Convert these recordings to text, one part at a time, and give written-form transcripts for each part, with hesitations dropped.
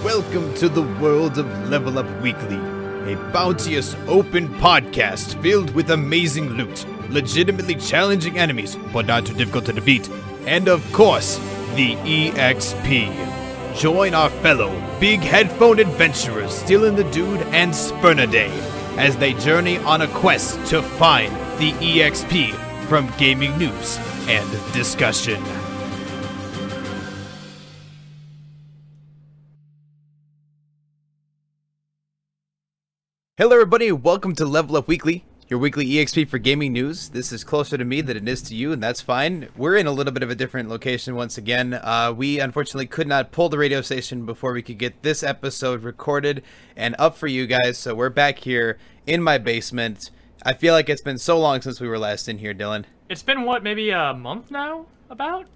Welcome to the world of Level Up Weekly, a bounteous, open podcast filled with amazing loot, legitimately challenging enemies, but not too difficult to defeat, and of course, the EXP. Join our fellow big headphone adventurers Stealing the Dude and Spurnaday as they journey on a quest to find the EXP from gaming news and discussion. Hello everybody, welcome to Level Up Weekly, your weekly EXP for gaming news. This is closer to me than it is to you, and that's fine. We're in a little bit of a different location once again. We unfortunately could not pull the radio station before we could get this episode recorded and up for you guys, so we're back here in my basement. I feel like it's been so long since we were last in here, Dylan. It's been, what, maybe a month now, about?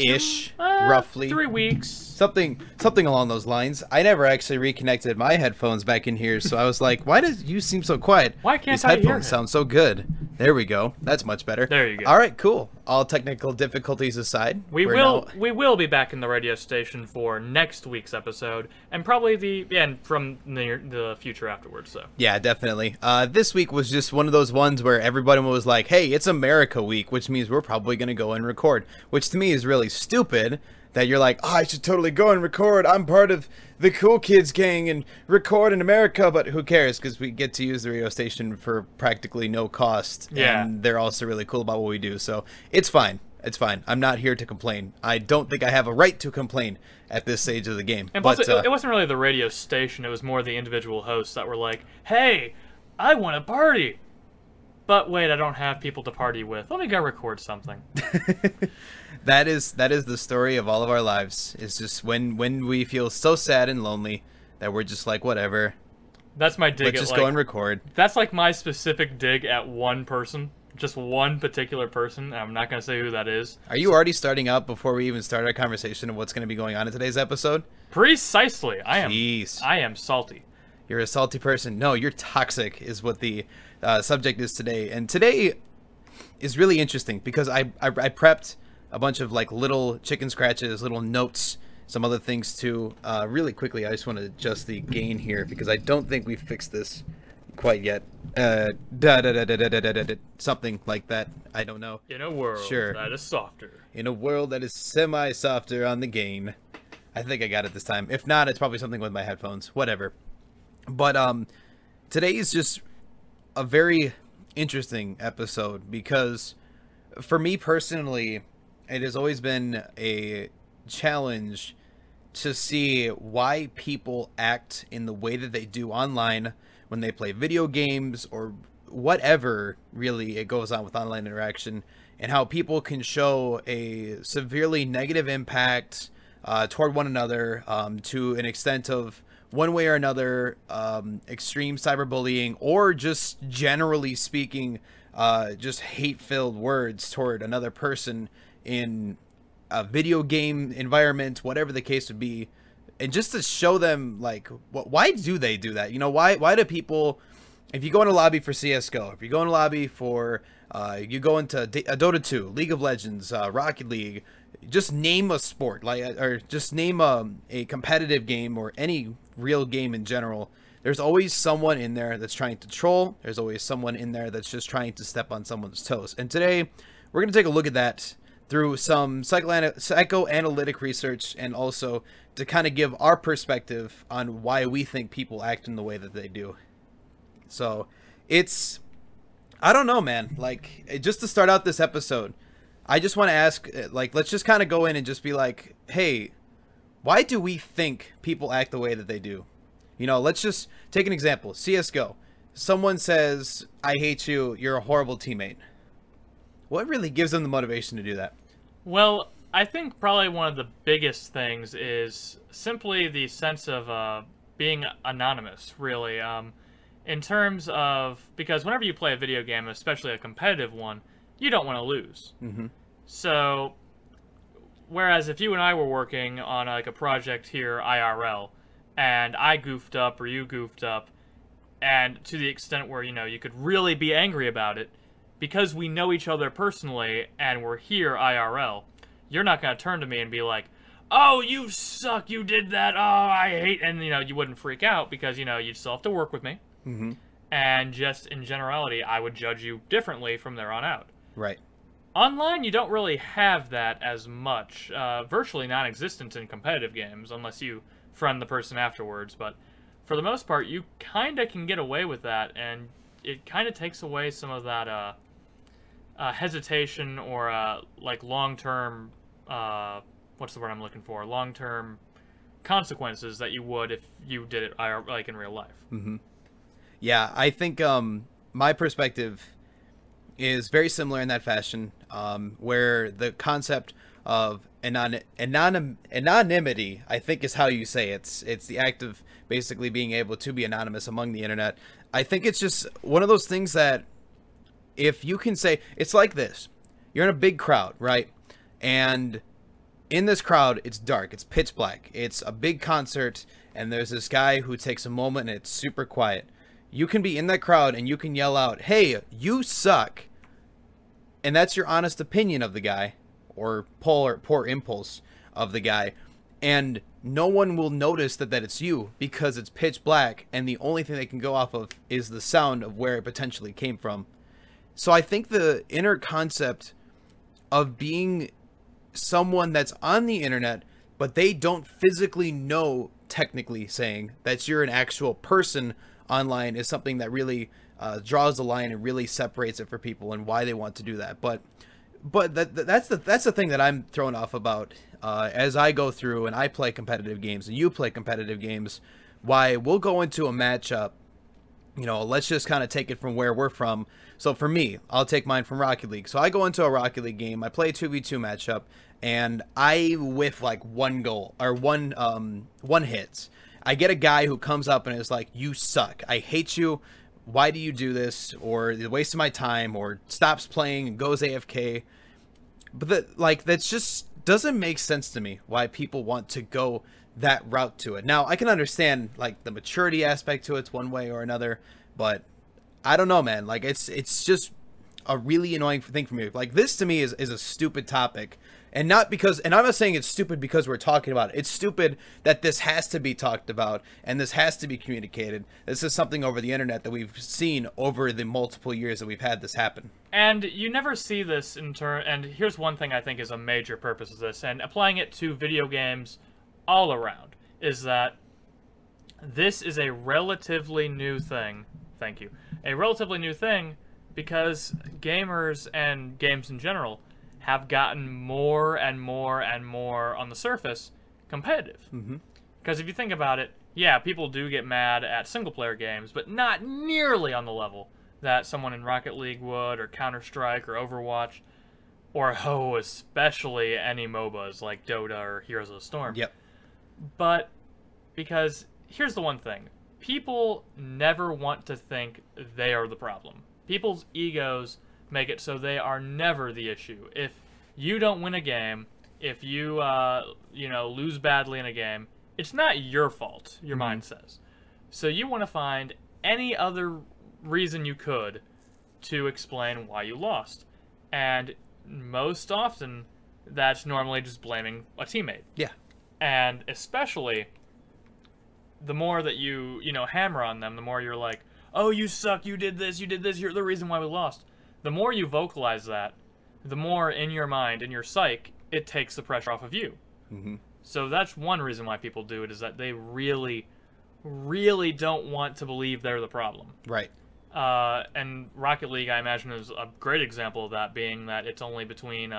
Ish, roughly. 3 weeks. Something along those lines. I never actually reconnected my headphones back in here, so I was like, why does you seem so quiet? Why can't These I hear headphones him? sound so good. There we go. That's much better. There you go. All right, cool. All technical difficulties aside, We will be back in the radio station for next week's episode, and probably from the future afterwards. So yeah, definitely. This week was just one of those ones where everybody was like, hey, it's America week, which means we're probably going to go and record, which to me is really stupid that you're like, oh, I should totally go and record. I'm part of the cool kids gang and record in America, but who cares? Because we get to use the radio station for practically no cost. Yeah. And they're also really cool about what we do. So it's fine. It's fine. I'm not here to complain. I don't think I have a right to complain at this stage of the game. and plus, it wasn't really the radio station. It was more the individual hosts that were like, hey, I want to party. But wait, I don't have people to party with. Let me go record something. That is the story of all of our lives. It's just when we feel so sad and lonely that we're just like, whatever. That's my dig. Let's just go and record. That's like my specific dig at one person, just one particular person. And I'm not gonna say who that is. Are you already starting out before we even start our conversation of what's going to be going on in today's episode? Precisely. Jeez. I am salty. You're a salty person. No, you're toxic is what the subject is today. And today is really interesting because I prepped a bunch of like little chicken scratches, little notes, some other things too. Really quickly, I just want to adjust the gain here because I don't think we've fixed this quite yet. Something like that. I don't know. In a world that is softer. In a world that is semi-softer on the gain. I think I got it this time. If not, it's probably something with my headphones. Whatever. But today is just a very interesting episode because for me personally, it has always been a challenge to see why people act in the way that they do online when they play video games or whatever really it goes on with online interaction, and how people can show a severely negative impact toward one another to an extent of one way or another, extreme cyberbullying, or just generally speaking, just hate-filled words toward another person in a video game environment, whatever the case would be, and just to show them like, why do they do that? You know, why do people, if you go in a lobby for CS:GO, if you go in a lobby for, you go into Dota 2, League of Legends, Rocket League, just name a sport, like, or just name a competitive game or any real game in general, there's always someone in there that's trying to troll. There's always someone in there that's just trying to step on someone's toes. And today, we're going to take a look at that through some psychoanalytic research, and also to kind of give our perspective on why we think people act in the way that they do. So, it's, I don't know, man. Like, just to start out this episode, I just want to ask, like, let's just kind of go in and just be like, hey, why do we think people act the way that they do? You know, let's just take an example. CS:GO. Someone says, I hate you, you're a horrible teammate. What really gives them the motivation to do that? Well, I think probably one of the biggest things is simply the sense of being anonymous, really. In terms of, because whenever you play a video game, especially a competitive one, you don't want to lose. Mm-hmm. So, whereas if you and I were working on like a project here IRL, and I goofed up or you goofed up, and to the extent where, you know, you could really be angry about it, because we know each other personally and we're here IRL, you're not going to turn to me and be like, oh, you suck, you did that, oh, I hate, and, you know, you wouldn't freak out because, you know, you'd still have to work with me. Mm-hmm. And just in generality, I would judge you differently from there on out. Right. Online, you don't really have that as much. Virtually non-existent in competitive games, unless you friend the person afterwards. But for the most part, you kind of can get away with that, and it kind of takes away some of that hesitation or like long-term, what's the word I'm looking for? Long-term consequences that you would if you did it like in real life. Mm-hmm. Yeah, I think my perspective is very similar in that fashion, where the concept of anonymity, I think, is how you say it. It's the act of basically being able to be anonymous among the internet. I think it's just one of those things that if you can say, it's like this. You're in a big crowd, right? And in this crowd, it's dark. It's pitch black. It's a big concert, and there's this guy who takes a moment, and it's super quiet. You can be in that crowd, and you can yell out, hey, you suck. And that's your honest opinion of the guy, or poor impulse of the guy. And no one will notice that it's you because it's pitch black, and the only thing they can go off of is the sound of where it potentially came from. So I think the inner concept of being someone that's on the internet, but they don't physically know, technically saying, that you're an actual person online is something that really draws the line and really separates it for people and why they want to do that. But that's the thing that I'm thrown off about as I go through and I play competitive games and you play competitive games. Why we'll go into a matchup, you know, let's just kind of take it from where we're from. So for me, I'll take mine from Rocket League. So I go into a Rocket League game, I play a 2v2 matchup, and I whiff like one goal or one hit. I get a guy who comes up and is like, you suck, I hate you, why do you do this, or you're wasting my time, or stops playing and goes AFK. But that's just doesn't make sense to me why people want to go that route to it. Now I can understand like the maturity aspect to it's one way or another, but I don't know, man. Like it's just a really annoying thing for me. Like this to me is a stupid topic. And not because, and I'm not saying it's stupid because we're talking about it. It's stupid that this has to be talked about and this has to be communicated. This is something over the internet that we've seen over the multiple years that we've had this happen. And you never see this and here's one thing I think is a major purpose of this, and applying it to video games all around, is that this is a relatively new thing. Thank you. A relatively new thing because gamers and games in general have gotten more and more and more on the surface competitive. Because if you think about it, yeah, people do get mad at single-player games, but not nearly on the level that someone in Rocket League would, or Counter-Strike, or Overwatch, or, especially any MOBAs like Dota or Heroes of the Storm. Yep. But, because, here's the one thing. People never want to think they are the problem. People's egos make it so they are never the issue. If you don't win a game, if you, lose badly in a game, it's not your fault, your mind says. So you want to find any other reason you could to explain why you lost. And most often, that's normally just blaming a teammate. Yeah. And especially, the more that you hammer on them, the more you're like, oh, you suck, you did this, you're the reason why we lost. The more you vocalize that, the more in your mind, in your psyche, it takes the pressure off of you. So that's one reason why people do it, is that they really, really don't want to believe they're the problem. Right. And Rocket League, I imagine, is a great example of that, being that it's only between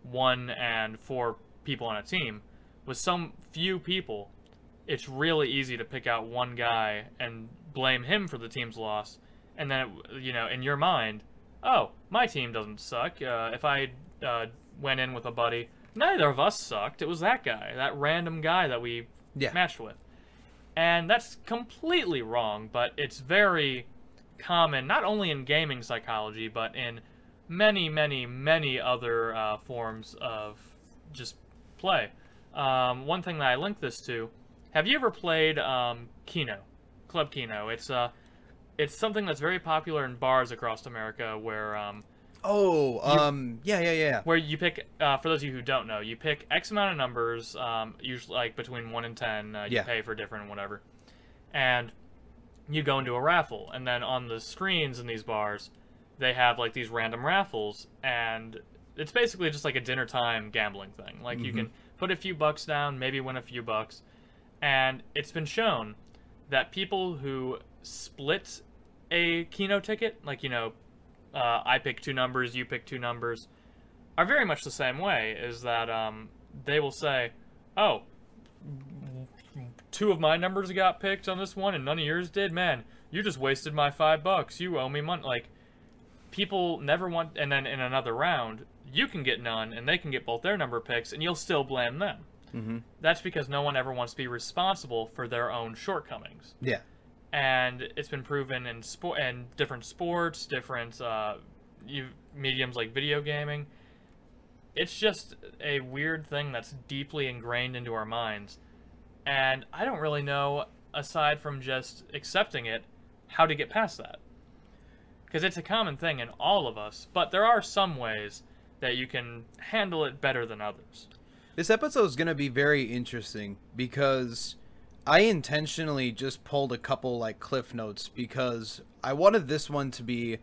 1 and 4 people on a team. With some few people, it's really easy to pick out one guy and blame him for the team's loss, and then, in your mind, oh, my team doesn't suck. If I went in with a buddy, neither of us sucked. It was that guy, that random guy that we matched with. And that's completely wrong, but it's very common, not only in gaming psychology, but in many, many, many other forms of just play. One thing that I link this to, have you ever played Keno? Club Keno. It's something that's very popular in bars across America where... Yeah. Where you pick, for those of you who don't know, you pick X amount of numbers, usually like between 1 and 10. You pay for different whatever, and you go into a raffle. And then on the screens in these bars, they have like these random raffles, and it's basically just like a dinner time gambling thing. Like you can put a few bucks down, maybe win a few bucks, and it's been shown that people who split a Keno ticket, like, you know, I pick 2 numbers, you pick 2 numbers, are very much the same way, is that they will say, oh, 2 of my numbers got picked on this one and none of yours did? Man, you just wasted my $5. You owe me money. Like, people never want, and then in another round, you can get none and they can get both their number picks and you'll still blame them. That's because no one ever wants to be responsible for their own shortcomings. Yeah. And it's been proven in different sports, different mediums like video gaming. It's just a weird thing that's deeply ingrained into our minds. And I don't really know, aside from just accepting it, how to get past that. Because it's a common thing in all of us, but there are some ways that you can handle it better than others. This episode is going to be very interesting because I intentionally just pulled a couple like cliff notes because I wanted this one to be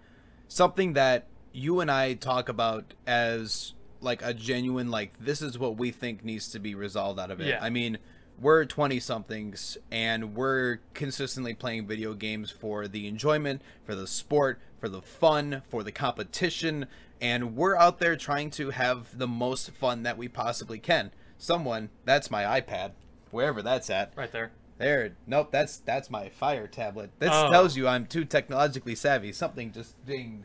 something that you and I talk about as like a genuine, like, this is what we think needs to be resolved out of it. Yeah. I mean, we're 20-somethings and we're consistently playing video games for the enjoyment, for the sport, for the fun, for the competition, and we're out there trying to have the most fun that we possibly can. That's my iPad, wherever that's at. Right there. There. Nope, that's my Fire tablet. This tells you I'm too technologically savvy. Something just dinged.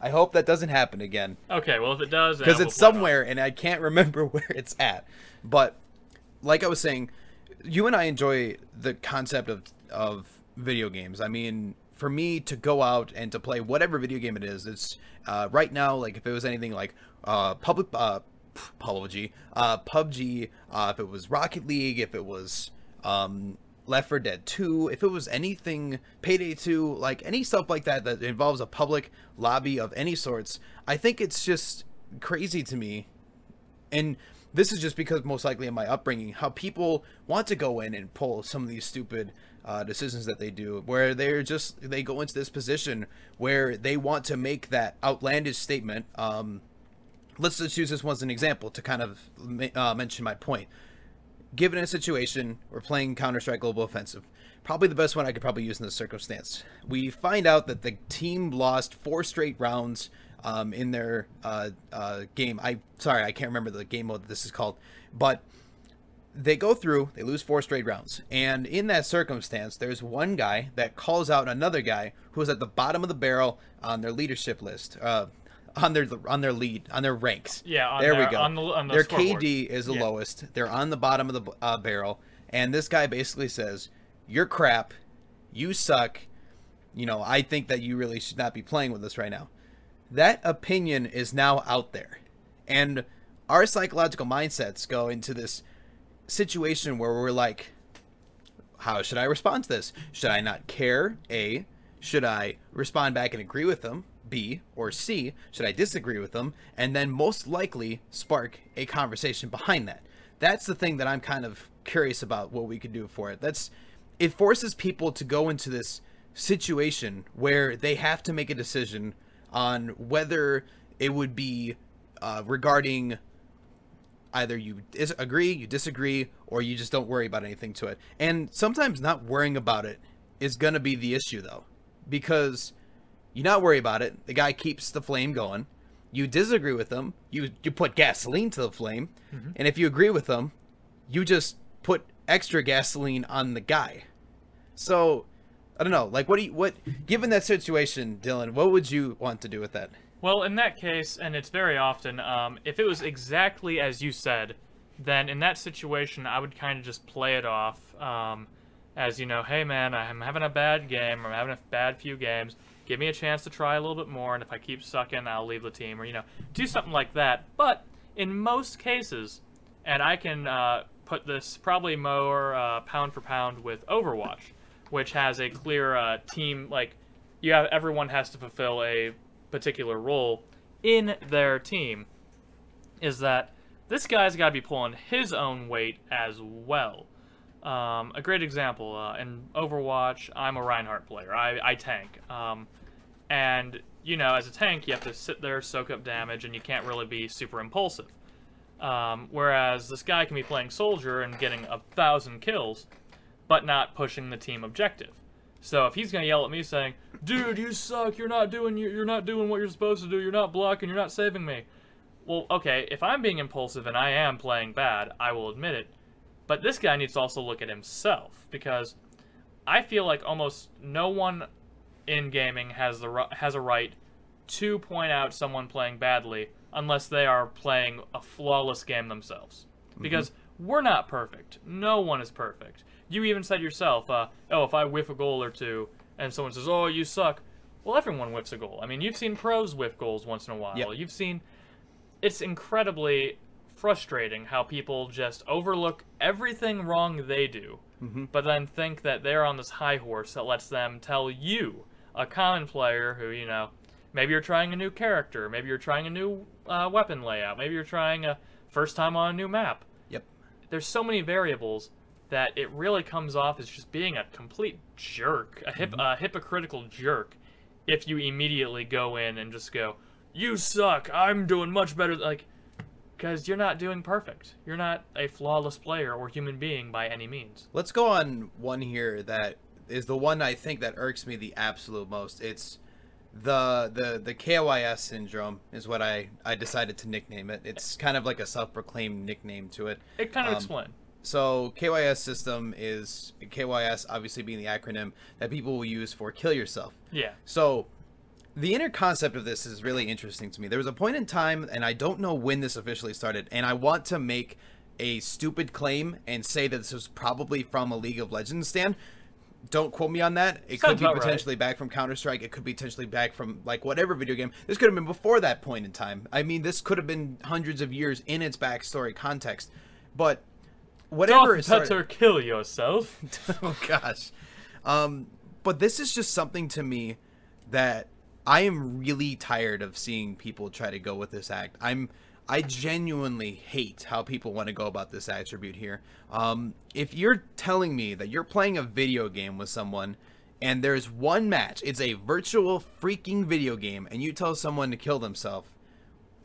I hope that doesn't happen again. Okay, well, if it does, because it's somewhere and I can't remember where it's at. But like I was saying, you and I enjoy the concept of video games. I mean, for me to go out and to play whatever video game it is, it's right now, like if it was anything like PUBG, if it was Rocket League, if it was Left 4 Dead 2, if it was anything, Payday 2, like any stuff like that that involves a public lobby of any sorts, I think it's just crazy to me. And this is just because most likely in my upbringing, how people want to go in and pull some of these stupid decisions that they do, where they go into this position where they want to make that outlandish statement. Let's just use this one as an example to kind of mention my point. Given a situation, we're playing Counter-Strike Global Offensive. Probably the best one I could probably use in this circumstance. We find out that the team lost 4 straight rounds in their game. I can't remember the game mode that this is called. But they go through, they lose 4 straight rounds. And in that circumstance, there's one guy that calls out another guy who's at the bottom of the barrel on their leadership list. On their ranks. Yeah, there we go. On the their scoreboard. KD is the lowest. They're on the bottom of the barrel, and this guy basically says, "You're crap. You suck. You know, I think that you really should not be playing with us right now." That opinion is now out there, and our psychological mindsets go into this situation where we're like, "How should I respond to this? Should I not care? A, should I respond back and agree with them? B, or C, should I disagree with them and then most likely spark a conversation behind that?" That's the thing that I'm kind of curious about what we could do for it. It forces people to go into this situation where they have to make a decision on whether it would be regarding either you agree, you disagree, or you just don't worry about anything to it. And sometimes not worrying about it is going to be the issue, though, because you not worry about it, the guy keeps the flame going. You disagree with them, you put gasoline to the flame, and if you agree with them, you just put extra gasoline on the guy. So, I don't know, like given that situation, Dylan, what would you want to do with that? Well, in that case, and it's very often, if it was exactly as you said, then in that situation, I would kind of just play it off as, you know, hey man, I'm having a bad game, or I'm having a bad few games. Give me a chance to try a little bit more, and if I keep sucking, I'll leave the team, or, you know, do something like that. But in most cases, and I can put this probably more pound for pound with Overwatch, which has a clear team, like, everyone has to fulfill a particular role, in their team is that this guy's got to be pulling his own weight as well. A great example, in Overwatch, I'm a Reinhardt player. I tank. And, you know, as a tank, you have to sit there, soak up damage, and you can't really be super impulsive. Whereas this guy can be playing Soldier and getting 1,000 kills, but not pushing the team objective. So if he's gonna yell at me saying, "Dude, you suck. You're not doing what you're supposed to do. You're not blocking. You're not saving me." Well, okay, if I'm being impulsive and I am playing bad, I will admit it. But this guy needs to also look at himself, because I feel like almost no one in gaming has a right to point out someone playing badly unless they are playing a flawless game themselves. Because we're not perfect. No one is perfect. You even said yourself, oh, if I whiff a goal or two and someone says, "Oh, you suck." Well, everyone whiffs a goal. I mean, you've seen pros whiff goals once in a while. Yep. You've seen... It's incredibly frustrating how people just overlook everything wrong they do, but then think that they're on this high horse that lets them tell you, a common player who, you know, maybe you're trying a new character, maybe you're trying a new weapon layout, maybe you're trying a first time on a new map. Yep. There's so many variables that it really comes off as just being a complete jerk, a hypocritical jerk, if you immediately go in and just go, "You suck, I'm doing much better," like, because you're not doing perfect. You're not a flawless player or human being by any means. Let's go on one here that is the one I think that irks me the absolute most. It's the KYS syndrome is what I decided to nickname it. It's kind of like a self-proclaimed nickname to it. It kind of explain. So KYS system is, KYS obviously being the acronym that people will use for kill yourself. Yeah. So the inner concept of this is really interesting to me. There was a point in time, and I don't know when this officially started, and I want to make a stupid claim and say that this was probably from a League of Legends stand. Don't quote me on that. It could be potentially back from Counter-Strike. It could be potentially back from, like, whatever video game. This could have been before that point in time. I mean, this could have been hundreds of years in its backstory context. But whatever it started... better kill yourself. Oh, gosh. But this is just something to me that I am really tired of seeing people try to go with this act. I genuinely hate how people want to go about this attribute here. If you're telling me that you're playing a video game with someone and there's one match, it's a virtual freaking video game, and you tell someone to kill themselves,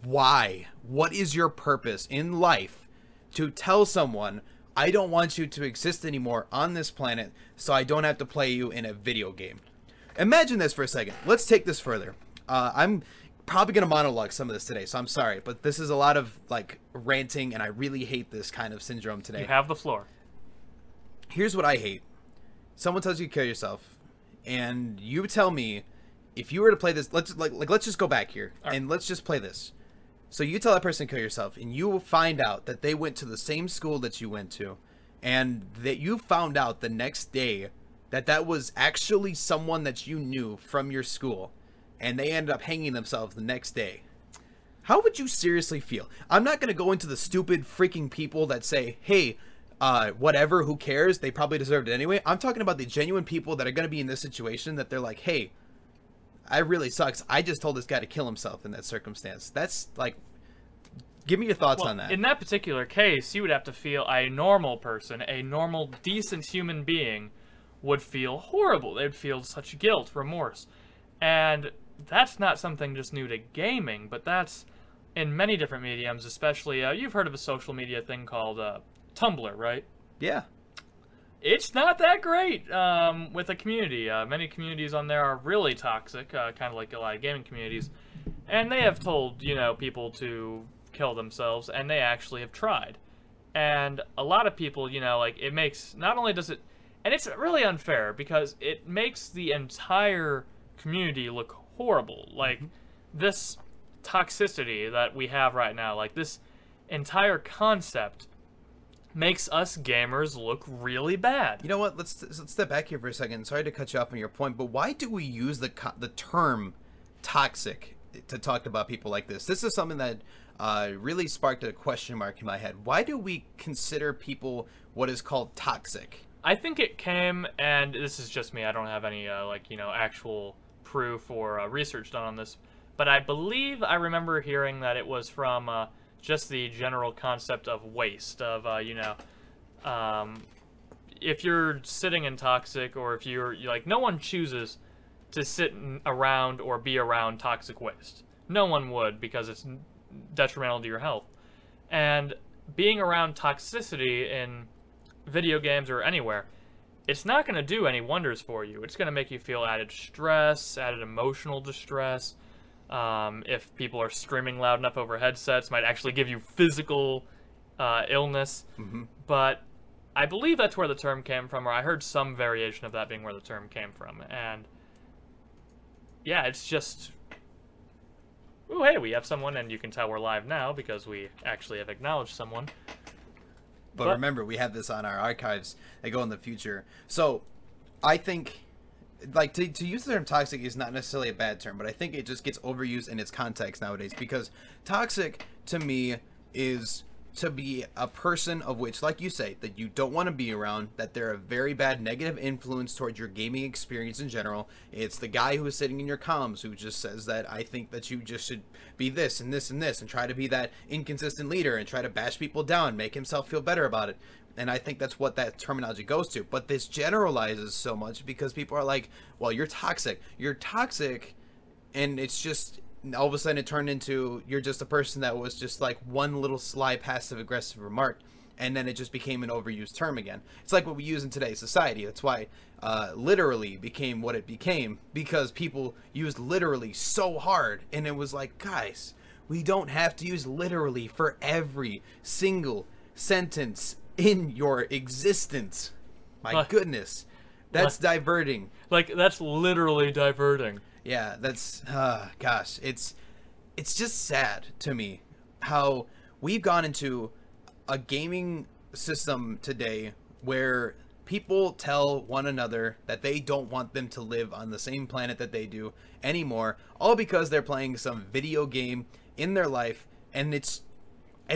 why? What is your purpose in life to tell someone, "I don't want you to exist anymore on this planet, so I don't have to play you in a video game"? Imagine this for a second. Let's take this further. I'm probably going to monologue some of this today, so I'm sorry, but this is a lot of, like, ranting, and I really hate this kind of syndrome today. You have the floor. Here's what I hate. Someone tells you to kill yourself, and you tell me, if you were to play this, let's just go back here, and let's just play this. So you tell that person to kill yourself, and you will find out that they went to the same school that you went to, and that you found out the next day that that was actually someone that you knew from your school, and they ended up hanging themselves the next day. How would you seriously feel? I'm not going to go into the stupid freaking people that say, "Hey, whatever, who cares? They probably deserved it anyway." I'm talking about the genuine people that are going to be in this situation that they're like, "Hey, I really sucks. I just told this guy to kill himself in that circumstance." That's like, give me your thoughts on that. In that particular case, you would have to feel a normal person, a normal, decent human being would feel horrible. They'd feel such guilt, remorse. And that's not something just new to gaming, but that's in many different mediums, especially, you've heard of a social media thing called Tumblr, right? Yeah. It's not that great with a community. Many communities on there are really toxic, kind of like a lot of gaming communities. And they have told, you know, people to kill themselves, and they actually have tried. And a lot of people, you know, like, it makes, not only does it, and it's really unfair, because it makes the entire community look horrible. Like, this toxicity that we have right now, like, this entire concept makes us gamers look really bad. You know what? Let's step back here for a second. Sorry to cut you off on your point, but why do we use the term toxic to talk about people like this? This is something that really sparked a question mark in my head. Why do we consider people what is called toxic? I think it came, and this is just me, I don't have any, like, you know, actual proof or research done on this, but I believe I remember hearing that it was from just the general concept of waste, of, if you're sitting in toxic, or if you're like, no one chooses to sit around or be around toxic waste. No one would, because it's detrimental to your health. And being around toxicity in video games or anywhere, it's not going to do any wonders for you. It's going to make you feel added stress, added emotional distress. If people are screaming loud enough over headsets, might actually give you physical illness. Mm-hmm. But I believe that's where the term came from, or I heard some variation of that being where the term came from. And yeah, it's just... Ooh, hey, we have someone, and you can tell we're live now because we actually have acknowledged someone. But remember, we have this on our archives that go in the future. So I think, like, to use the term toxic is not necessarily a bad term, but I think it just gets overused in its context nowadays, because toxic to me is to be a person of which, like you say, that you don't want to be around, that they're a very bad negative influence towards your gaming experience in general. It's the guy who is sitting in your comms who just says that I think that you just should be this and this and this, and try to be that inconsistent leader and try to bash people down, make himself feel better about it. And I think that's what that terminology goes to. But this generalizes so much because people are like, well, you're toxic. You're toxic, and it's just... all of a sudden it turned into you're just a person that was just like one little sly passive aggressive remark, and then it just became an overused term again. It's like what we use in today's society. That's why literally became what it became, because people used literally so hard, and it was like, guys, we don't have to use literally for every single sentence in your existence. My goodness, that's diverting. Like, that's literally diverting. Yeah, that's, gosh, it's just sad to me how we've gone into a gaming system today where people tell one another that they don't want them to live on the same planet that they do anymore, all because they're playing some video game in their life, and it's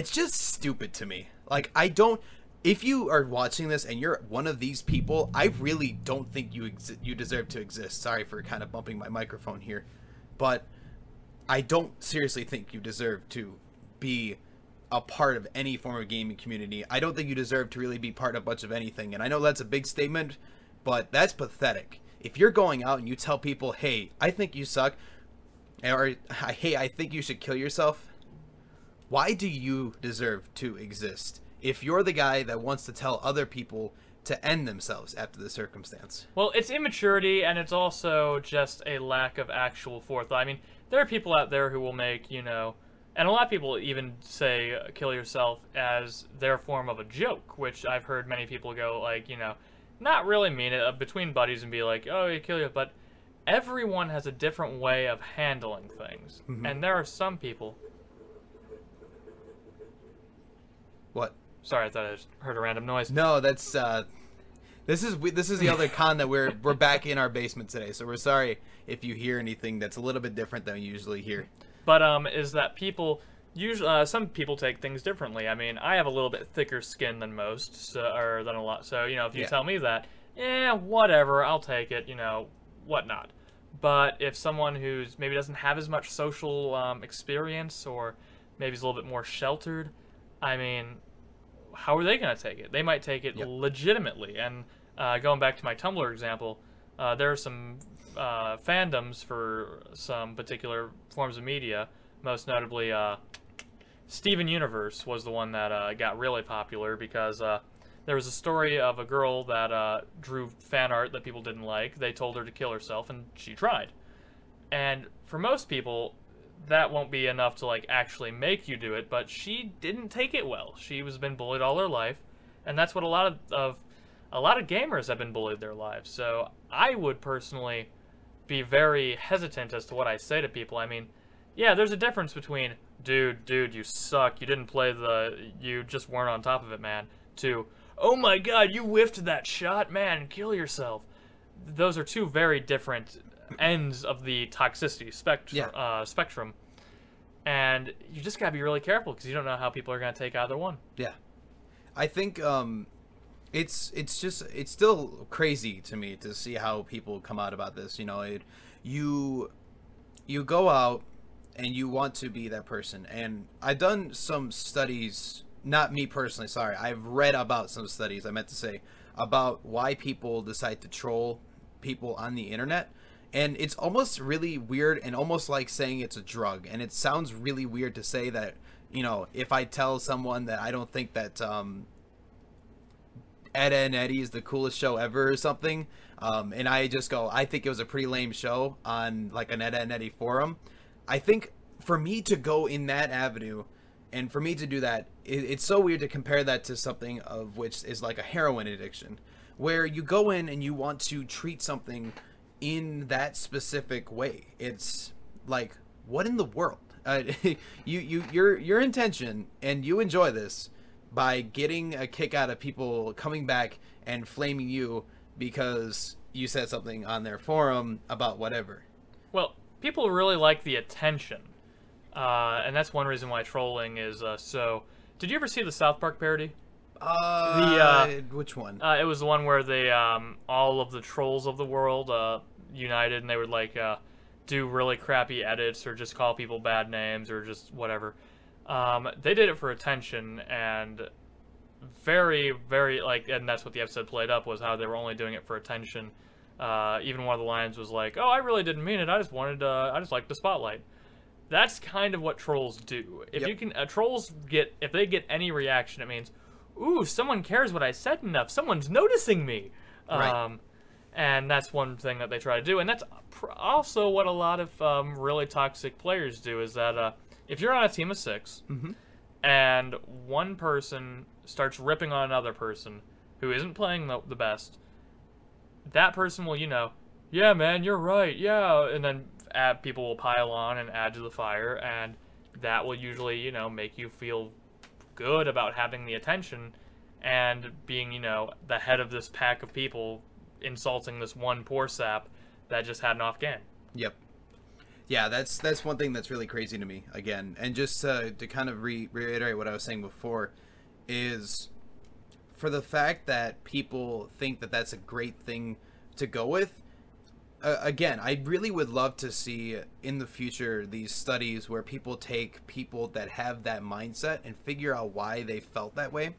just stupid to me. Like, if you are watching this and you're one of these people, I really don't think you deserve to exist. Sorry for kind of bumping my microphone here, but I don't seriously think you deserve to be a part of any form of gaming community. I don't think you deserve to really be part of much of anything. And I know that's a big statement, but that's pathetic. If you're going out and you tell people, hey, I think you suck, or hey, I think you should kill yourself, why do you deserve to exist if you're the guy that wants to tell other people to end themselves after the circumstance? Well, it's immaturity, and it's also just a lack of actual forethought. I mean, there are people out there who will make, and a lot of people even say kill yourself as their form of a joke, which I've heard many people go, like, not really mean it between buddies and be like, oh, you kill yourself, but everyone has a different way of handling things. Mm-hmm. And there are some people... What? Sorry, I thought I just heard a random noise. No, that's this is the other con that we're back in our basement today. So we're sorry if you hear anything that's a little bit different than we usually hear. But is that people usually some people take things differently. I mean, I have a little bit thicker skin than most, or than a lot. So if you tell me that, whatever, I'll take it. Whatnot. But if someone who's maybe doesn't have as much social experience, or maybe is a little bit more sheltered, I mean, how are they going to take it? They might take it legitimately. And going back to my Tumblr example, there are some fandoms for some particular forms of media. Most notably, Steven Universe was the one that got really popular because there was a story of a girl that drew fan art that people didn't like. They told her to kill herself, and she tried. And for most people, that won't be enough to actually make you do it, but she didn't take it well. She was been bullied all her life, and that's what a lot of gamers have been bullied their lives. So I would personally be very hesitant as to what I say to people. I mean, yeah, there's a difference between dude, you suck, you just weren't on top of it, man, to, oh my god, you whiffed that shot, man, kill yourself. Those are two very different ends of the toxicity spectrum, and you just gotta be really careful because you don't know how people are gonna take either one. Yeah, I think it's still crazy to me to see how people come out about this. You go out and you want to be that person. And I've done some studies, not me personally, sorry. I've read about some studies, I meant to say, about why people decide to troll people on the internet. And it's almost really weird and almost like saying it's a drug. And it sounds really weird to say that, you know, if I tell someone that I don't think that Ed, Edd n Eddy is the coolest show ever or something, and I just go, I think it was a pretty lame show on like an Ed, Edd n Eddy forum. I think for me to go in that avenue and for me to do that, it's so weird to compare that to something of which is like a heroin addiction, where you go in and you want to treat something in that specific way. It's like, what in the world? Your intention, and you enjoy this by getting a kick out of people coming back and flaming you because you said something on their forum about whatever. Well, people really like the attention, and that's one reason why trolling is so. Did you ever see the South Park parody? Which one? It was the one where they all of the trolls of the world united, and they would like do really crappy edits or just call people bad names or just whatever. They did it for attention, and very, very, like, and that's what the episode played up, was how they were only doing it for attention. Even one of the lines was like, oh, I really didn't mean it, I just wanted I just liked the spotlight. That's kind of what trolls do. If you can, trolls get, if they get any reaction, it means, ooh, someone cares what I said enough, someone's noticing me. Right. And that's one thing that they try to do, and that's also what a lot of really toxic players do, is that if you're on a team of 6, and one person starts ripping on another person who isn't playing the best, that person will, you know, yeah, man, you're right, yeah, and then people will pile on and add to the fire, and that will usually, you know, make you feel good about having the attention and being, you know, the head of this pack of people insulting this one poor sap that just had an off game. Yep. Yeah, that's one thing that's really crazy to me, again. And just to kind of reiterate what I was saying before, is for the fact that people think that that's a great thing to go with, again, I really would love to see in the future these studies where people take people that have that mindset and figure out why they felt that way.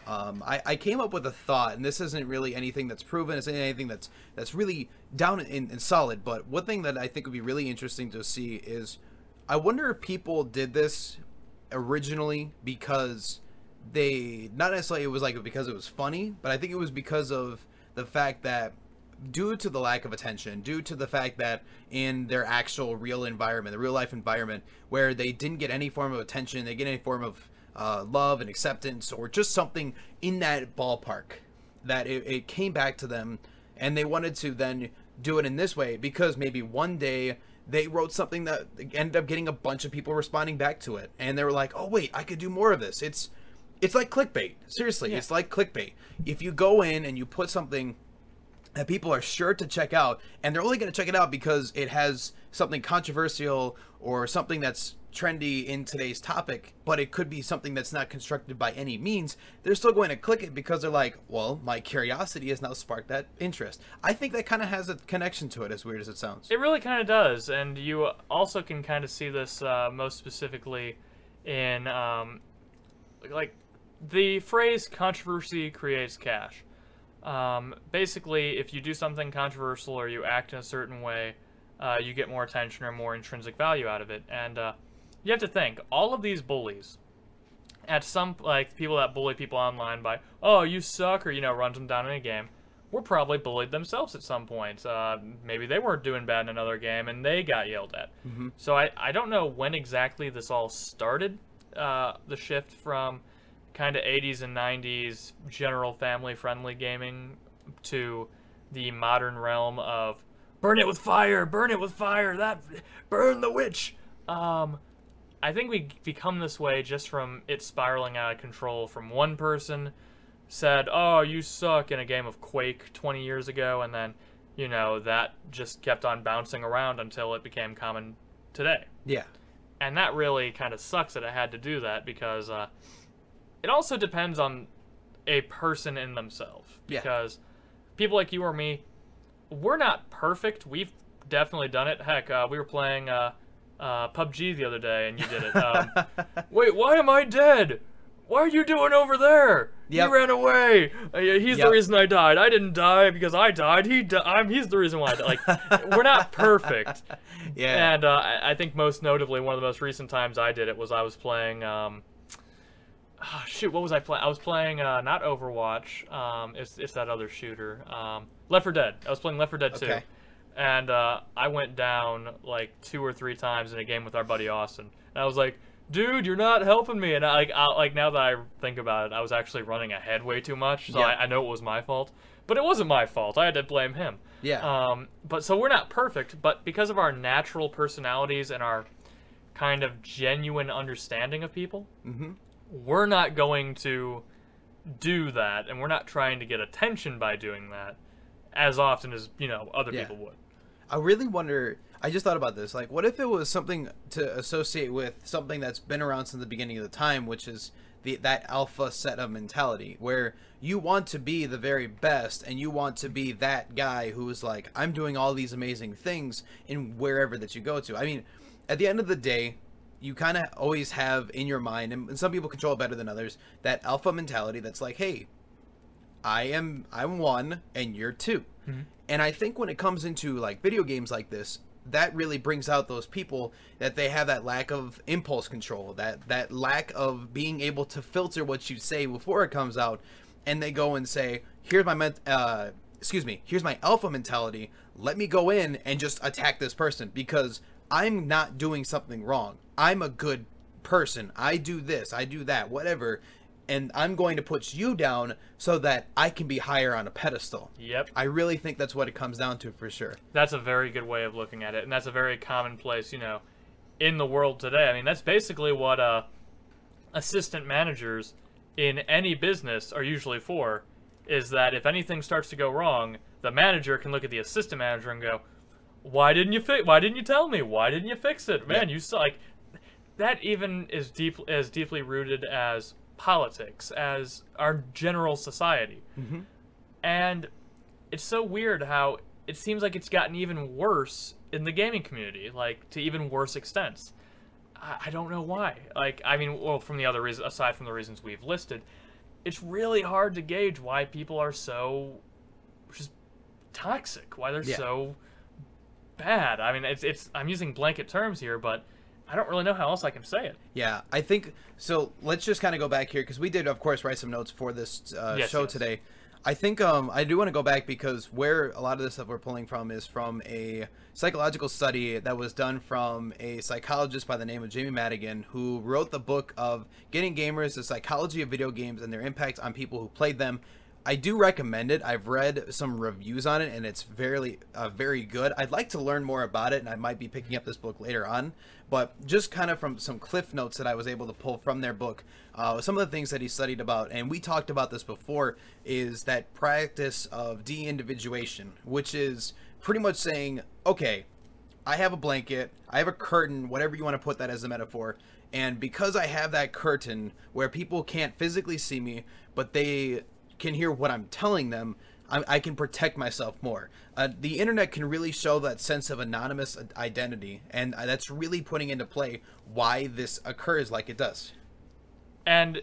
I came up with a thought, and this isn't really anything that's proven, it's anything that's really down and solid, but one thing that I think would be really interesting to see is, I wonder if people did this originally because they, not necessarily it was like because it was funny, but I think it was because of the fact that due to the lack of attention, due to the fact that in their actual real environment, the real life environment, where they didn't get any form of attention, they get any form of love and acceptance, or just something in that ballpark, that it came back to them, and they wanted to then do it in this way because maybe one day they wrote something that ended up getting a bunch of people responding back to it, and they were like, oh wait, I could do more of this. It's like clickbait. Seriously, It's like clickbait. If you go in and you put something that people are sure to check out, and they're only going to check it out because it has something controversial or something that's trendy in today's topic, but it could be something that's not constructed by any means, they're still going to click it because they're like, well, my curiosity has now sparked that interest. I think that kind of has a connection to it, as weird as it sounds. It really kind of does, and you also can kind of see this most specifically in like the phrase controversy creates cash. Basically, if you do something controversial or you act in a certain way, you get more attention or more intrinsic value out of it. And you have to think, all of these bullies, at some, like, people that bully people online by, oh, you suck, or, you know, runs them down in a game, were probably bullied themselves at some point. Maybe they weren't doing bad in another game and they got yelled at. So I don't know when exactly this all started, the shift from kind of 80s and 90s general family-friendly gaming to the modern realm of burn it with fire, that burn the witch. I think we become this way just from it spiraling out of control from one person said, oh, you suck in a game of Quake 20 years ago, and then, you know, that just kept on bouncing around until it became common today. Yeah. And that really kind of sucks that it had to do that, because it also depends on a person in themselves. Because people like you or me, we're not perfect. We've definitely done it. Heck, we were playing PUBG the other day, and you did it. Wait, why am I dead? What are you doing over there? Yep. He ran away. He's the Yep. reason I died. I didn't die because I died. He's the reason why I died. Like, we're not perfect. Yeah. And I think most notably, one of the most recent times I did it was I was playing. Shoot, what was I playing? I was playing not Overwatch. It's that other shooter. Left 4 Dead. I was playing Left 4 Dead 2. Okay. And I went down like 2 or 3 times in a game with our buddy Austin. And I was like, dude, you're not helping me. And I now that I think about it, I was actually running ahead way too much. So Yeah. I know it was my fault. But it wasn't my fault. I had to blame him. Yeah. But so we're not perfect. But because of our natural personalities and our kind of genuine understanding of people, we're not going to do that. And we're not trying to get attention by doing that as often as, other people would. I really wonder, I just thought about this, like, what if it was something to associate with something that's been around since the beginning of the time, which is that alpha setup mentality, where you want to be the very best, and you want to be that guy who's like, I'm doing all these amazing things in wherever that you go to. I mean, at the end of the day, you kind of always have in your mind, and some people control it better than others, that alpha mentality that's like, hey, I'm 1 and you're 2. And I think when it comes into like video games like this, that really brings out those people that they have that lack of impulse control, that lack of being able to filter what you say before it comes out, and they go and say, here's my alpha mentality, let me go in and just attack this person because I'm not doing something wrong, I'm a good person, I do this, I do that, whatever, and I'm going to put you down so that I can be higher on a pedestal. Yep. I really think that's what it comes down to, for sure. That's a very good way of looking at it, and that's a very commonplace, in the world today. I mean, that's basically what assistant managers in any business are usually for, is that if anything starts to go wrong, the manager can look at the assistant manager and go, why didn't you tell me? Why didn't you fix it? Man, you saw, like, that even is as deeply rooted as politics, as our general society. And it's so weird how it seems like it's gotten even worse in the gaming community, like to even worse extents. I don't know why. Like, I mean, well, from the other reasons, aside from the reasons we've listed, it's really hard to gauge why people are so just toxic, why they're so bad. I mean, it's I'm using blanket terms here, but I don't really know how else I can say it. Yeah, I think so. Let's just kind of go back here because we did, of course, write some notes for this show today. I think I do want to go back because where a lot of this stuff we're pulling from is from a psychological study that was done from a psychologist by the name of Jamie Madigan, who wrote the book of Getting Gamers: The Psychology of Video Games and Their Impact on People Who Played Them. I do recommend it. I've read some reviews on it, and it's very good. I'd like to learn more about it, and I might be picking up this book later on. But just kind of from some cliff notes that I was able to pull from their book, some of the things that he studied about, and we talked about this before, is that practice of de-individuation, which is pretty much saying, okay, I have a blanket, I have a curtain, whatever you want to put that as a metaphor, and because I have that curtain where people can't physically see me, but they can hear what I'm telling them, I can protect myself more. The internet can really show that sense of anonymous identity, and that's really putting into play why this occurs like it does. And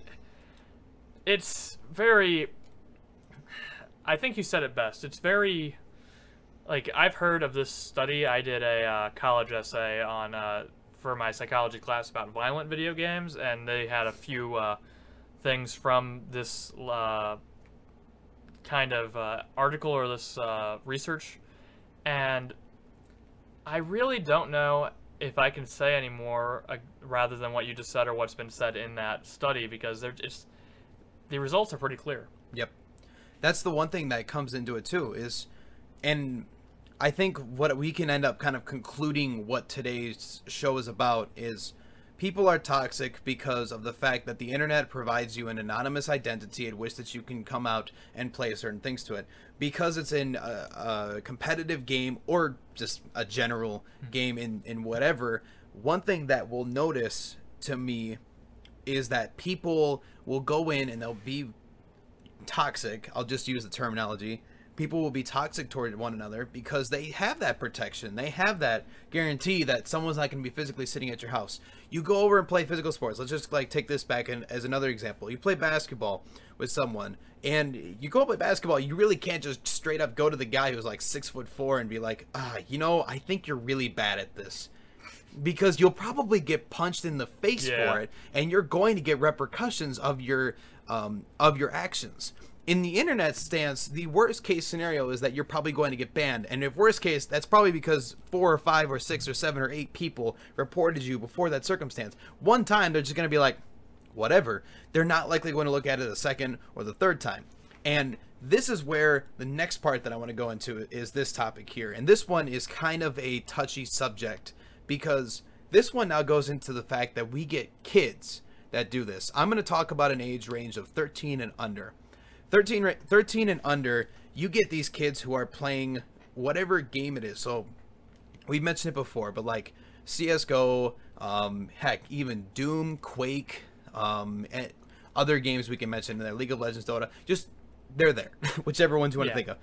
it's very, I think you said it best, it's very, like, I've heard of this study. I did a college essay on for my psychology class about violent video games, and they had a few things from this kind of article or this research, and I really don't know if I can say any more rather than what you just said or what's been said in that study, because the results are pretty clear. Yep. That's the one thing that comes into it too, is, and I think what we can end up kind of concluding what today's show is about is people are toxic because of the fact that the internet provides you an anonymous identity at which that you can come out and play certain things to it. Because it's in a competitive game or just a general game in whatever, one thing that we'll notice to me is that people will go in and they'll be toxic, I'll just use the terminology, people will be toxic toward one another because they have that protection. They have that guarantee that someone's not going to be physically sitting at your house. You go over and play physical sports. Let's just like take this back as another example. You play basketball with someone and you go play basketball. You really can't just straight up go to the guy who's like 6'4" and be like, I think you're really bad at this. Because you'll probably get punched in the face for it, and you're going to get repercussions of your actions. In the internet stance, the worst case scenario is that you're probably going to get banned, and if worst case, that's probably because 4 or 5 or 6 or 7 or 8 people reported you before that circumstance. One time, they're just going to be like, whatever. They're not likely going to look at it a second or the third time. And this is where the next part that I want to go into is this topic here, and this one is kind of a touchy subject. Because this one now goes into the fact that we get kids that do this. I'm going to talk about an age range of 13 and under. 13 and under, you get these kids who are playing whatever game it is. So we've mentioned it before, but like CSGO, heck, even Doom, Quake, and other games we can mention in there, League of Legends, Dota, just they're there, whichever ones you want to think of.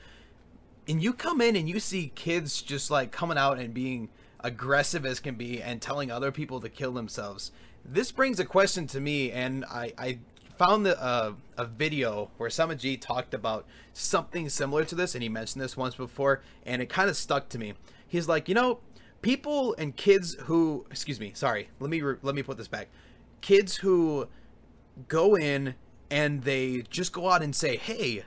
And you come in and you see kids just like coming out and being aggressive as can be and telling other people to kill themselves. This brings a question to me, and I found a video where Samaji talked about something similar to this, and he mentioned this once before, and it kind of stuck to me. He's like, people and kids who, let me put this back. Kids who go in and they just go out and say, hey,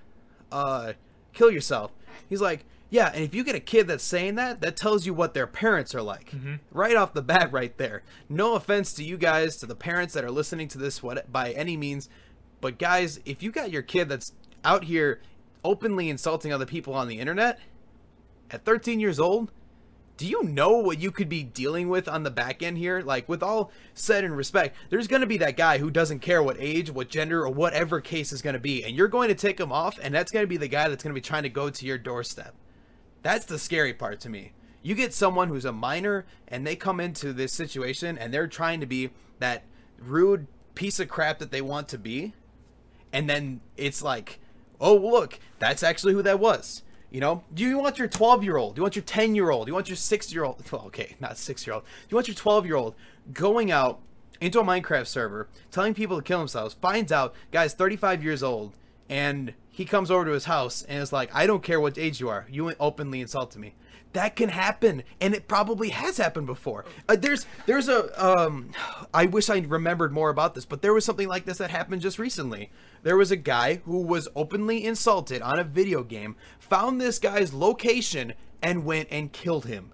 kill yourself. He's like, yeah, and if you get a kid that's saying that, that tells you what their parents are like. Right off the bat right there. No offense to you guys, to the parents that are listening to this by any means. But guys, if you got your kid that's out here openly insulting other people on the internet at 13 years old, do you know what you could be dealing with on the back end here? Like, with all said in respect, there's going to be that guy who doesn't care what age, what gender, or whatever case is going to be. And you're going to take him off, and that's going to be the guy that's going to be trying to go to your doorstep. That's the scary part to me. You get someone who's a minor and they come into this situation and they're trying to be that rude piece of crap that they want to be. And then it's like, oh, look, that's actually who that was. Do you want your 12-year-old? Do you want your 10-year-old? Do you want your 6-year-old? Well, okay, not 6-year-old. Do you want your 12-year-old going out into a Minecraft server, telling people to kill themselves, finds out, guy's 35 years old, and he comes over to his house and is like, I don't care what age you are. You openly insulted me. That can happen, and it probably has happened before. There's a I wish I remembered more about this, but there was something like this that happened just recently. There was a guy who was openly insulted on a video game, found this guy's location, and went and killed him.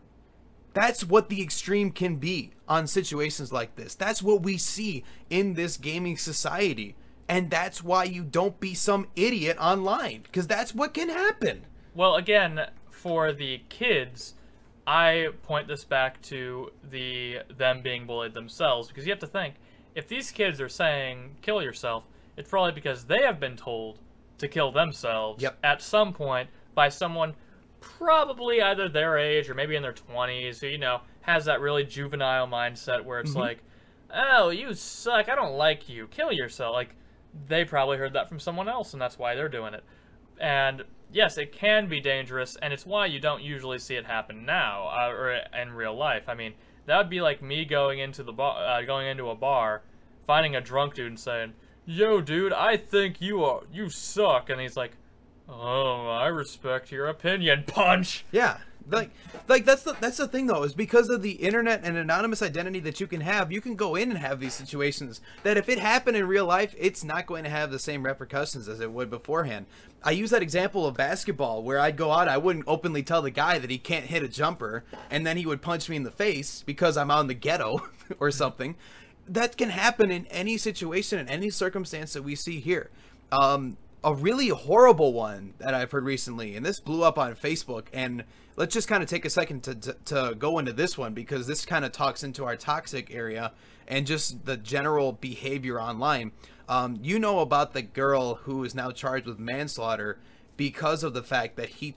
That's what the extreme can be on situations like this. That's what we see in this gaming society. And that's why you don't be some idiot online, because that's what can happen. Well, again, for the kids, I point this back to them being bullied themselves, because you have to think, if these kids are saying kill yourself, it's probably because they have been told to kill themselves at some point by someone probably either their age or maybe in their 20s who, has that really juvenile mindset where it's like, oh, you suck, I don't like you, kill yourself. Like, they probably heard that from someone else, and that's why they're doing it. And yes, it can be dangerous, and it's why you don't usually see it happen now or in real life. I mean, that would be like me going into a bar, finding a drunk dude and saying, "Yo, dude, I think you suck," and he's like, "Oh, I respect your opinion." Punch. Yeah. Like that's the thing though, is because of the internet and anonymous identity that you can go in and have these situations that if it happened in real life, it's not going to have the same repercussions as it would beforehand. I use that example of basketball where I'd go out, I wouldn't openly tell the guy that he can't hit a jumper, and then he would punch me in the face because I'm out in the ghetto or something. That can happen in any situation, in any circumstance that we see here. A really horrible one that I've heard recently, and this blew up on Facebook, and let's just kind of take a second to go into this one, because this kind of talks into our toxic area and just the general behavior online. You know about the girl who is now charged with manslaughter because of the fact that she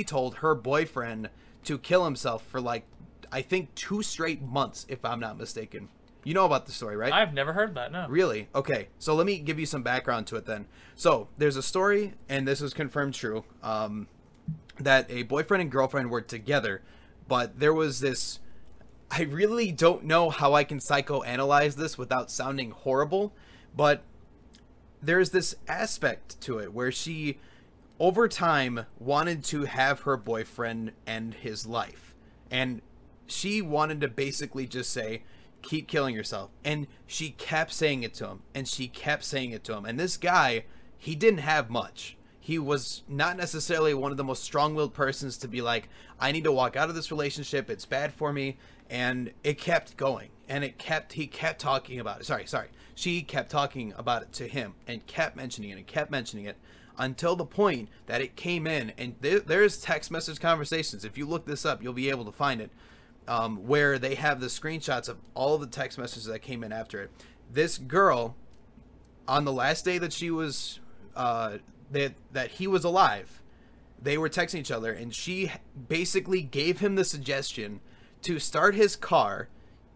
told her boyfriend to kill himself for like, I think 2 straight months, if I'm not mistaken. You know about the story, right? I've never heard that, no. Really? Okay, so let me give you some background to it then. So, there's a story, and this was confirmed true. that a boyfriend and girlfriend were together, but there was this. I really don't know how I can psychoanalyze this without sounding horrible, but there's this aspect to it where she, over time, wanted to have her boyfriend end his life. And she wanted to basically just say, keep killing yourself. And she kept saying it to him, and she kept saying it to him. And this guy, he didn't have much. He was not necessarily one of the most strong-willed persons to be like, I need to walk out of this relationship, it's bad for me. And it kept going, and he kept talking about it. Sorry. She kept talking about it to him and kept mentioning it and kept mentioning it until the point that it came in. And there's text message conversations. If you look this up, you'll be able to find it, where they have the screenshots of all of the text messages that came in after it. This girl, on the last day that she was, that he was alive, they were texting each other, and she basically gave him the suggestion to start his car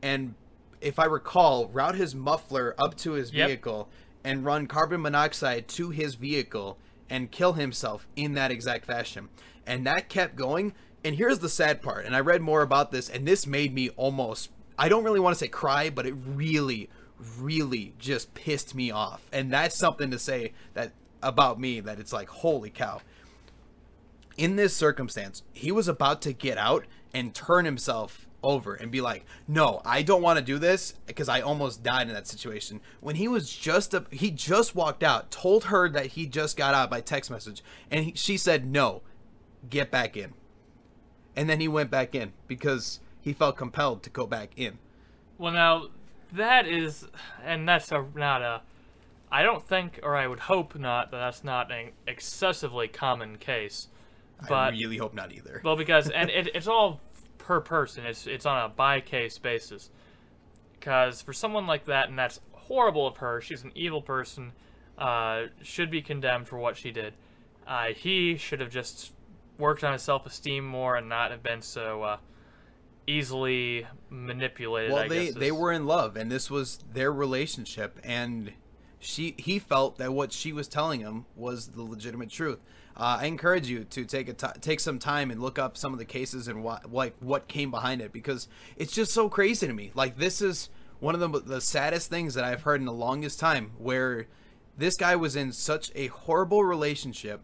and, if I recall, route his muffler up to his vehicle and run carbon monoxide to his vehicle and kill himself in that exact fashion. And that kept going. And here's the sad part. And I read more about this, and this made me almost, I don't really want to say cry, but it really, really just pissed me off. And that's something to say that about me, that it's like, holy cow. In this circumstance, he was about to get out and turn himself over and be like, no, I don't want to do this, because I almost died in that situation. When he was he just walked out, told her that he just got out by text message, and she said, no, get back in. And then he went back in because he felt compelled to go back in. Well, now that is, and that's not a, I don't think, or I would hope not, that that's not an excessively common case. But, I really hope not either. Well, because, and it's all per person. It's on a by case basis. Because for someone like that, and that's horrible of her, she's an evil person, should be condemned for what she did. He should have just worked on his self-esteem more and not have been so easily manipulated. Well, they were in love, and this was their relationship, and he felt that what she was telling him was the legitimate truth. I encourage you to take some time and look up some of the cases and what came behind it, because it's just so crazy to me. Like, this is one of the saddest things that I've heard in the longest time, where this guy was in such a horrible relationship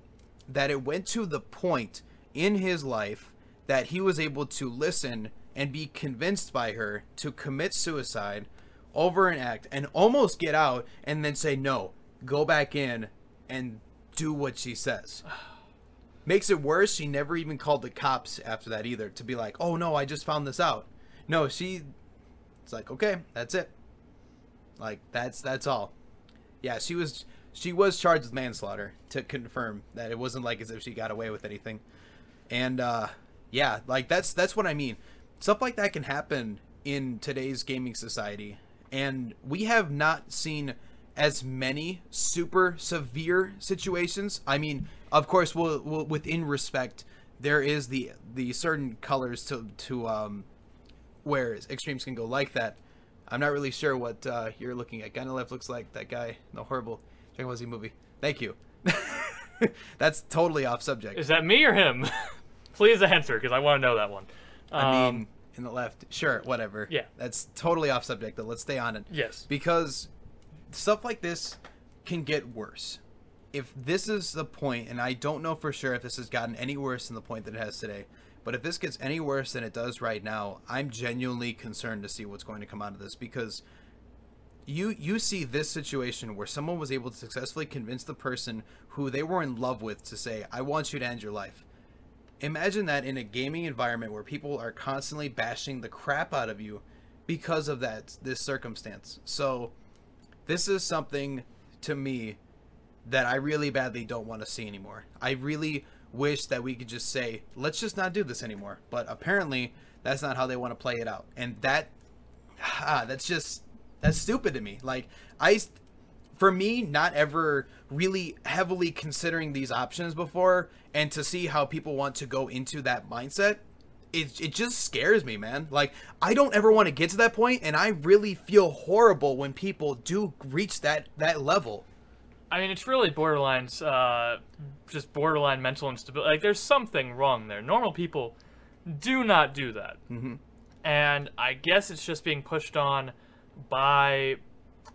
that it went to the point in his life that he was able to listen and be convinced by her to commit suicide over an act and almost get out, and then say, no, go back in and do what she says. Makes it worse, she never even called the cops after that either, to be like, oh no, I just found this out. No, it's like, okay, that's it. Like, that's all. Yeah, she was charged with manslaughter, to confirm that it wasn't like as if she got away with anything. And yeah, like that's what I mean. Stuff like that can happen in today's gaming society, and we have not seen as many super severe situations. I mean, of course, we'll within respect, there is the certain colors to where extremes can go like that. I'm not really sure what you're looking at. Ganalev looks like that guy in the horrible Dragon Ball Z movie. Thank you. That's totally off subject. Is that me or him? Please answer, because I want to know that one. I mean, in the left. Sure, whatever. Yeah. That's totally off subject, though. Let's stay on it. Yes. Because stuff like this can get worse. If this is the point, and I don't know for sure if this has gotten any worse than the point that it has today, but if this gets any worse than it does right now, I'm genuinely concerned to see what's going to come out of this, because you see this situation where someone was able to successfully convince the person who they were in love with to say, I want you to end your life. Imagine that in a gaming environment where people are constantly bashing the crap out of you because of this circumstance. So this is something, to me, that I really badly don't want to see anymore. I really wish that we could just say, let's just not do this anymore. But apparently, that's not how they want to play it out. And that's stupid to me. Like, for me, not ever really heavily considering these options before, and to see how people want to go into that mindset, it just scares me, man. Like, I don't ever want to get to that point, and I really feel horrible when people do reach that level. I mean, it's really borderlines, just borderline mental instability. Like, there's something wrong there. Normal people do not do that. Mm-hmm. And I guess it's just being pushed on by,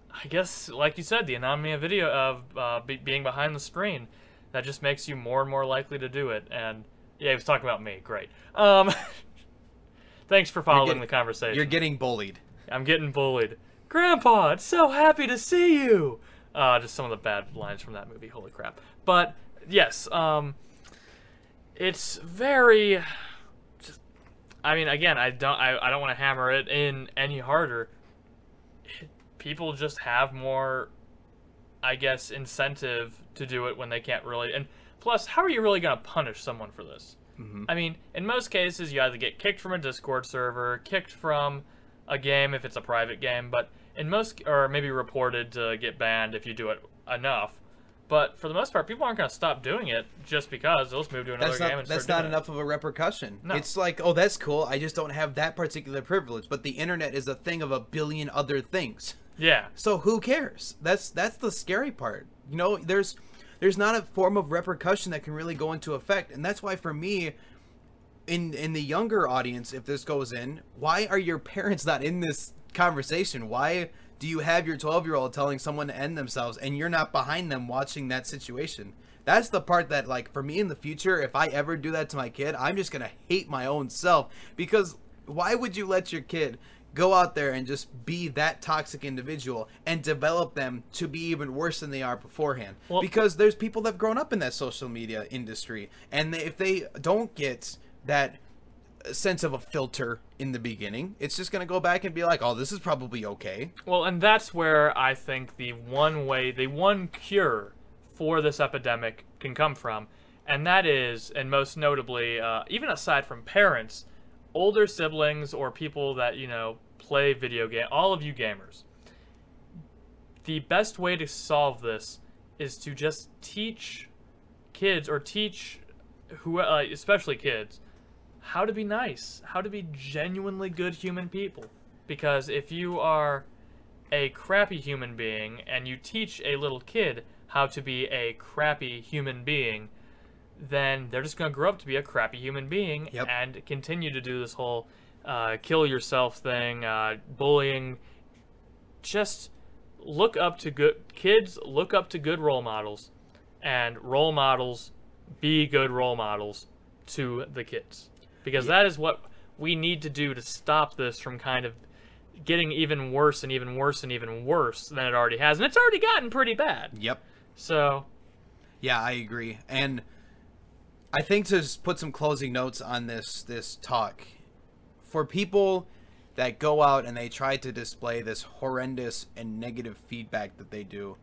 I guess, like you said, the anonymity of video of being behind the screen. That just makes you more and more likely to do it. And yeah, he was talking about me. Great. Thanks for following the conversation. You're getting bullied. I'm getting bullied. Grandpa, it's so happy to see you. Just some of the bad lines from that movie. Holy crap. But yes, it's very. I mean, again, I don't want to hammer it in any harder. People just have more, I guess, incentive to do it when they can't really. And plus, how are you really going to punish someone for this? Mm-hmm. I mean, in most cases, you either get kicked from a Discord server, kicked from a game if it's a private game, but in most, or maybe reported to get banned if you do it enough. But for the most part, people aren't going to stop doing it just because they'll just move to another game and that's not enough of a repercussion. No. It's like, oh, that's cool. I just don't have that particular privilege. But the internet is a thing of a billion other things. Yeah. So who cares? That's the scary part. You know, there's not a form of repercussion that can really go into effect, and that's why for me, in the younger audience, if this goes in, why are your parents not in this conversation? Why do you have your 12-year-old telling someone to end themselves and you're not behind them watching that situation? That's the part that, like, for me in the future, if I ever do that to my kid, I'm just gonna hate my own self. Because why would you let your kid go out there and just be that toxic individual and develop them to be even worse than they are beforehand? Well, because there's people that have grown up in that social media industry, and if they don't get that sense of a filter in the beginning, it's just going to go back and be like, oh, this is probably okay. Well, and that's where I think the one cure for this epidemic can come from, and that is, and most notably, even aside from parents, older siblings or people that, you know, play video game, all of you gamers. The best way to solve this is to just teach kids, or teach especially kids, how to be nice, how to be genuinely good human people. Because if you are a crappy human being and you teach a little kid how to be a crappy human being, then they're just going to grow up to be a crappy human being. Yep. And continue to do this whole kill yourself thing, bullying. Just look up to look up to good role models, and role models be good role models to the kids. Because that is what we need to do to stop this from kind of getting even worse and even worse and even worse than it already has. And it's already gotten pretty bad. Yep. So. Yeah, I agree. And I think to put some closing notes on this talk, for people that go out and they try to display this horrendous and negative feedback that they do,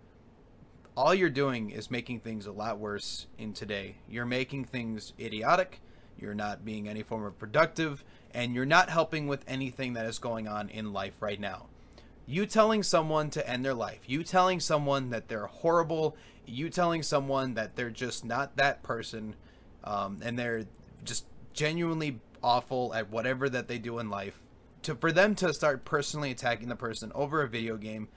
all you're doing is making things a lot worse in today. You're making things idiotic. You're not being any form of productive, and you're not helping with anything that is going on in life right now. You telling someone to end their life, you telling someone that they're horrible, you telling someone that they're just not that person, and they're just genuinely awful at whatever that they do in life, for them to start personally attacking the person over a video game,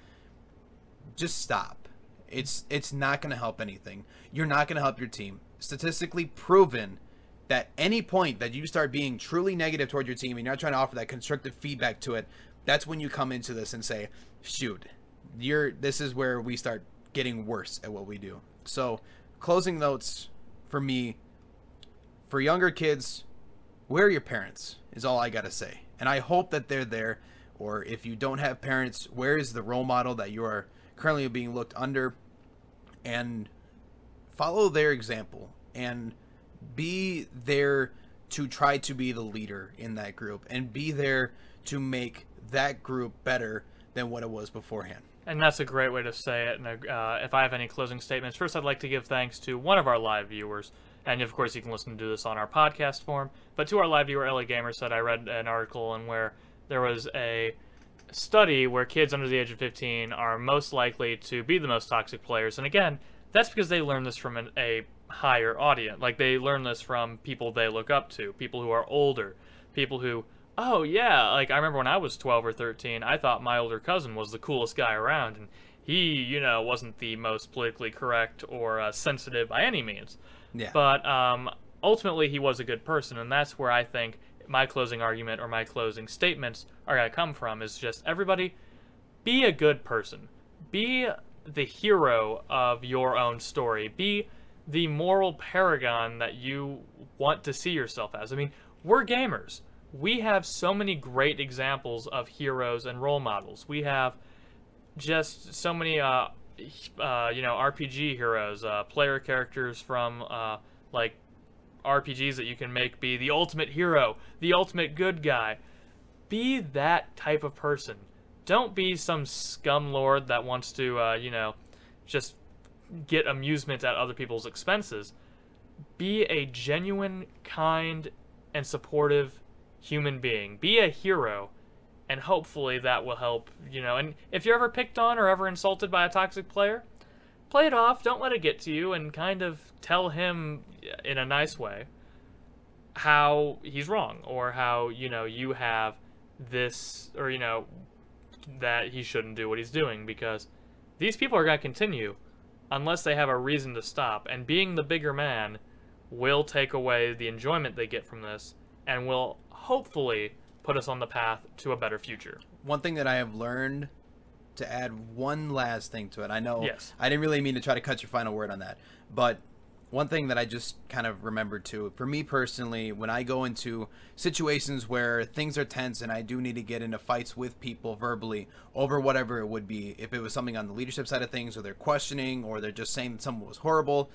just stop. It's not going to help anything. You're not going to help your team. Statistically proven that any point that you start being truly negative toward your team and you're not trying to offer that constructive feedback to it, that's when you come into this and say, shoot, this is where we start getting worse at what we do. So, closing notes for me, for younger kids, where are your parents is all I gotta say. And I hope that they're there, or if you don't have parents, where is the role model that you are currently being looked under, and follow their example and be there to try to be the leader in that group and be there to make that group better than what it was beforehand. And that's a great way to say it. And if I have any closing statements, first I'd like to give thanks to one of our live viewers. And of course you can listen to this on our podcast form. But to our live viewer, LA Gamer said, I read an article in where there was a study where kids under the age of 15 are most likely to be the most toxic players. And again, that's because they learn this from a higher audience. Like, they learn this from people they look up to, people who are older, people who, oh yeah, like I remember when I was 12 or 13, I thought my older cousin was the coolest guy around, and he, you know, wasn't the most politically correct or sensitive by any means. Yeah. But ultimately, he was a good person, and that's where I think my closing argument or my closing statements are going to come from, is just everybody be a good person. Be the hero of your own story. Be the moral paragon that you want to see yourself as. I mean, we're gamers. We have so many great examples of heroes and role models. We have just so many, you know, RPG heroes, player characters from, like, RPGs that you can make be the ultimate hero, the ultimate good guy. Be that type of person. Don't be some scum lord that wants to, you know, just get amusement at other people's expenses. Be a genuine, kind, and supportive human being. Be a hero, and hopefully that will help, you know. And if you're ever picked on or ever insulted by a toxic player, play it off. Don't let it get to you, and kind of tell him in a nice way how he's wrong, or how, you know, you have this, or, you know, that he shouldn't do what he's doing, because these people are going to continue unless they have a reason to stop. And being the bigger man will take away the enjoyment they get from this, and will hopefully put us on the path to a better future. One thing that I have learned, to add one last thing to it, I know Yes. I didn't really mean to try to cut your final word on that, but one thing that I just kind of remembered too, for me personally, when I go into situations where things are tense and I do need to get into fights with people verbally over whatever it would be, if it was something on the leadership side of things, or they're questioning, or they're just saying that someone was horrible,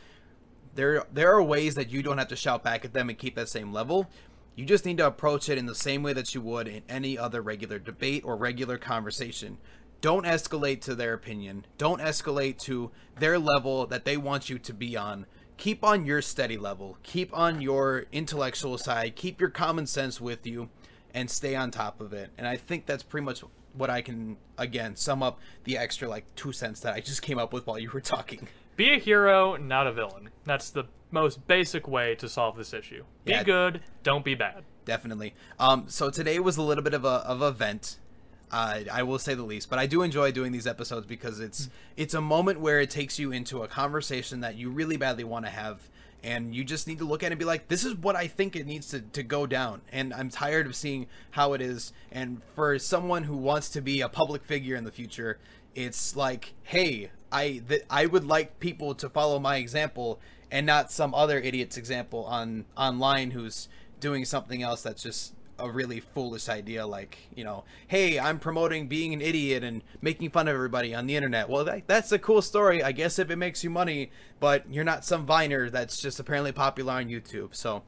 there are ways that you don't have to shout back at them and keep that same level. You just need to approach it in the same way that you would in any other regular debate or regular conversation. Don't escalate to their opinion. Don't escalate to their level that they want you to be on. Keep on your steady level. Keep on your intellectual side. Keep your common sense with you, and stay on top of it. And I think that's pretty much what I can, again, sum up the extra, like, 2 cents that I just came up with while you were talking. Be a hero, not a villain. That's the most basic way to solve this issue. Be good, don't be bad. Definitely. So today was a little bit of a vent, I will say the least, but I do enjoy doing these episodes because it's a moment where it takes you into a conversation that you really badly want to have, and you just need to look at it and be like, this is what I think it needs to go down, and I'm tired of seeing how it is. And for someone who wants to be a public figure in the future, it's like, hey, I would like people to follow my example and not some other idiot's example online who's doing something else that's just a really foolish idea, like, you know, hey, I'm promoting being an idiot and making fun of everybody on the internet. Well, that's a cool story, I guess, if it makes you money, but you're not some Viner that's just apparently popular on YouTube. So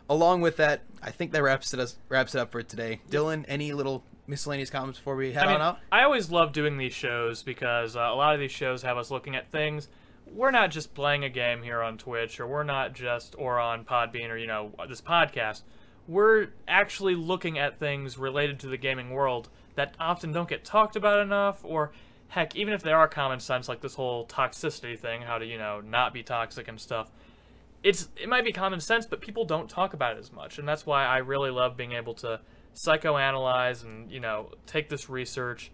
along with that, I think that wraps it up for today. Dylan, any little miscellaneous comments before we head on out? I always love doing these shows because a lot of these shows have us looking at things. We're not just playing a game here on Twitch, or we're not just, or on Podbean, or, you know, this podcast. We're actually looking at things related to the gaming world that often don't get talked about enough, or heck, even if they are common sense, like this whole toxicity thing, how to, you know, not be toxic and stuff. It might be common sense, but people don't talk about it as much, and that's why I really love being able to psychoanalyze and, you know, take this research,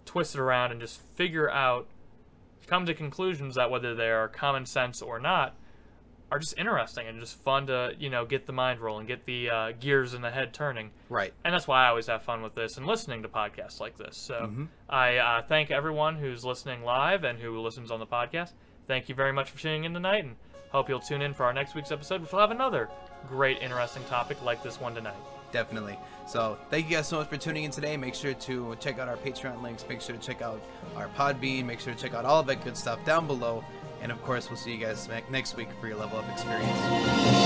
twist it around, and just figure out, come to conclusions that, whether they are common sense or not, are just interesting and just fun to, you know, get the mind rolling, get the gears in the head turning. Right. And that's why I always have fun with this and listening to podcasts like this. So I thank everyone who's listening live and who listens on the podcast. Thank you very much for tuning in tonight, and hope you'll tune in for our next week's episode, which will have another great, interesting topic like this one tonight. Definitely. So thank you guys so much for tuning in today. Make sure to check out our Patreon links. Make sure to check out our Podbean. Make sure to check out all of that good stuff down below. And of course, we'll see you guys next week for your level up experience.